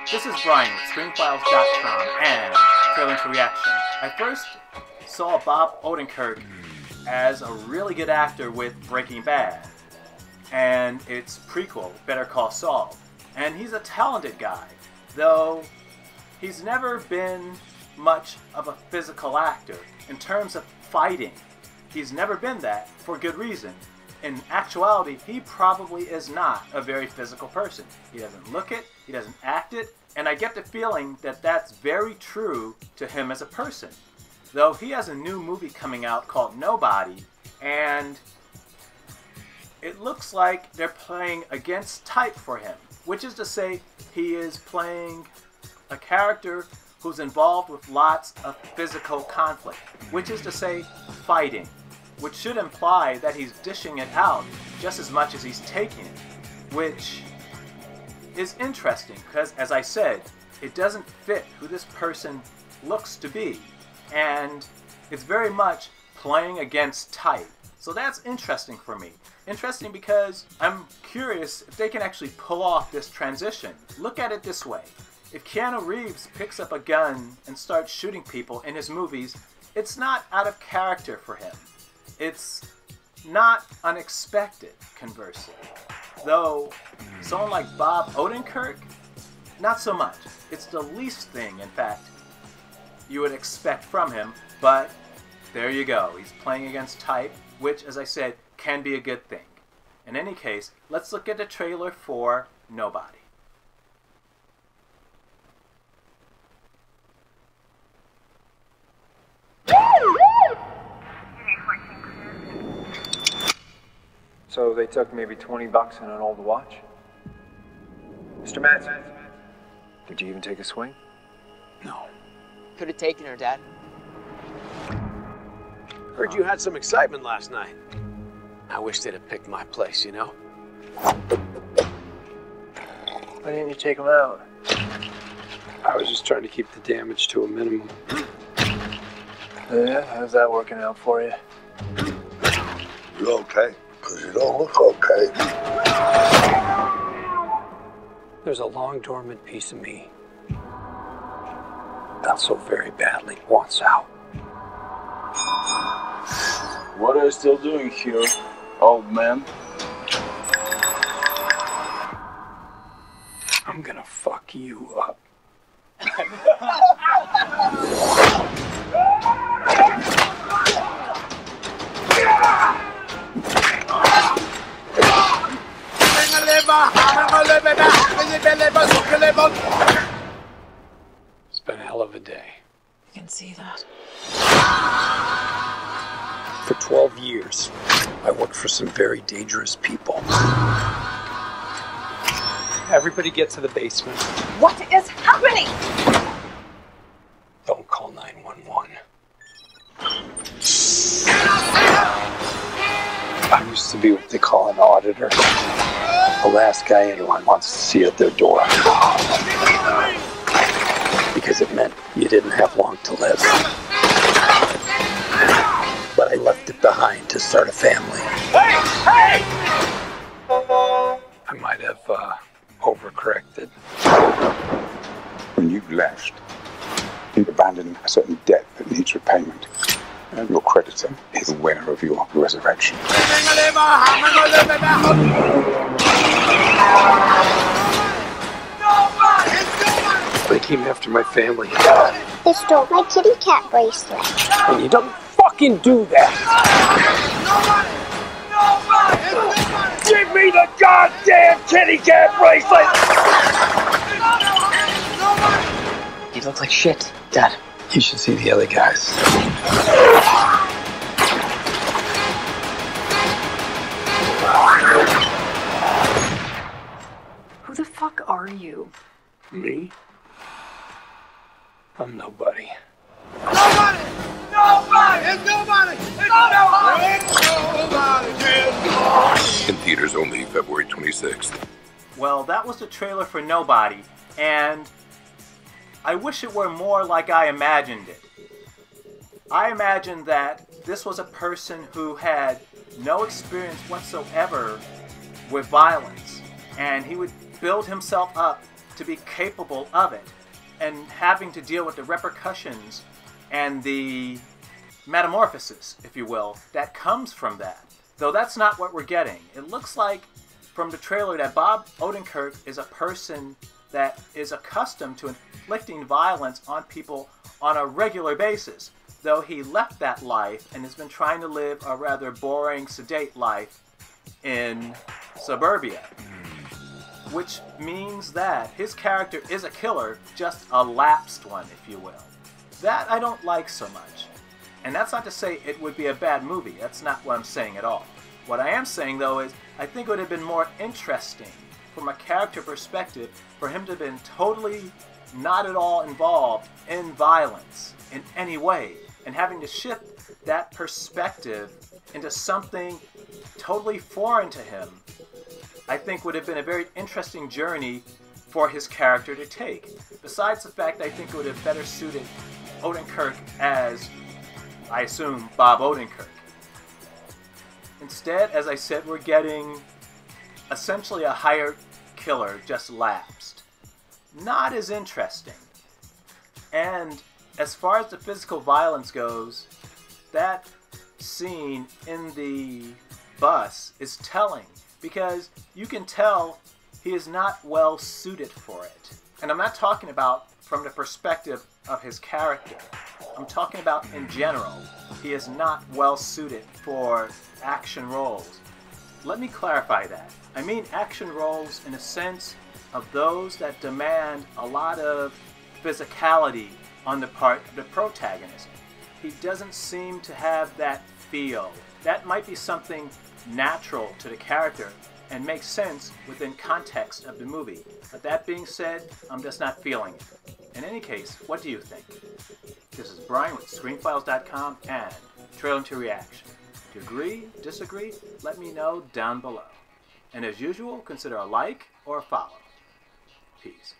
This is Brian with ScreenFiles.com and Trailing to Reaction. I first saw Bob Odenkirk as a really good actor with Breaking Bad and its prequel, Better Call Saul. And he's a talented guy, though he's never been much of a physical actor. In terms of fighting, he's never been that for good reason. In actuality, he probably is not a very physical person. He doesn't look it, he doesn't act it, and I get the feeling that that's very true to him as a person. Though he has a new movie coming out called Nobody, and it looks like they're playing against type for him, which is to say he is playing a character who's involved with lots of physical conflict, which is to say fighting, which should imply that he's dishing it out just as much as he's taking it, which is interesting because, as I said, it doesn't fit who this person looks to be, and it's very much playing against type. So that's interesting for me. Interesting because I'm curious if they can actually pull off this transition. Look at it this way. If Keanu Reeves picks up a gun and starts shooting people in his movies, it's not out of character for him. It's not unexpected, conversely. Though, someone like Bob Odenkirk, not so much. It's the least thing, in fact, you would expect from him, but there you go. He's playing against type, which, as I said, can be a good thing. In any case, let's look at the trailer for Nobody. So they took maybe $20 and an old watch? Mr. Matson, did you even take a swing? No. Could have taken her, Dad. Heard you had some excitement last night. I wish they'd have picked my place, you know? Why didn't you take them out? I was just trying to keep the damage to a minimum. Yeah, how's that working out for you? You okay? Because you don't look okay. There's a long dormant piece of me that so very badly wants out. What are you still doing here, old man? I'm gonna fuck you up. It's been a hell of a day. You can see that. For 12 years, I worked for some very dangerous people. Everybody get to the basement. What is happening? Don't call 911. I used to be what they call an auditor. The last guy anyone wants to see at their door. Because it meant you didn't have long to live. But I left it behind to start a family. Hey! Hey! I might have overcorrected. When you left, you abandoned a certain debt that needs repayment. And your creditor is aware of your resurrection. They came after my family. They stole my kitty cat bracelet. And you don't fucking do that! Give me the goddamn kitty cat bracelet! You look like shit, Dad. You should see the other guys. Who the fuck are you? Me? I'm nobody. Nobody! Nobody! It's nobody! It's nobody! It's nobody! In theaters only February 26th. Well, that was the trailer for Nobody, and I wish it were more like I imagined it. I imagined that this was a person who had no experience whatsoever with violence, and he would build himself up to be capable of it, and having to deal with the repercussions and the metamorphosis, if you will, that comes from that. Though that's not what we're getting. It looks like from the trailer that Bob Odenkirk is a person that is accustomed to inflicting violence on people on a regular basis, though he left that life and has been trying to live a rather boring, sedate life in suburbia. Which means that his character is a killer, just a lapsed one, if you will. That I don't like so much. And that's not to say it would be a bad movie. That's not what I'm saying at all. What I am saying, though, is I think it would have been more interesting from a character perspective for him to have been totally not at all involved in violence in any way, and having to shift that perspective into something totally foreign to him, I think would have been a very interesting journey for his character to take. Besides the fact I think it would have better suited Odenkirk as, I assume, Bob Odenkirk. Instead, as I said, we're getting essentially a hired killer just lapsed. Not as interesting. And as far as the physical violence goes, that scene in the bus is telling, because you can tell he is not well suited for it. And I'm not talking about from the perspective of his character. I'm talking about in general. He is not well suited for action roles. Let me clarify that. I mean action roles in a sense of those that demand a lot of physicality on the part of the protagonist. He doesn't seem to have that feel. That might be something natural to the character and makes sense within context of the movie. But that being said, I'm just not feeling it. In any case, what do you think? This is Brian with ScreenFiles.com and Trailer to Reaction. Do you agree, disagree? Let me know down below. And as usual, consider a like or a follow. Peace.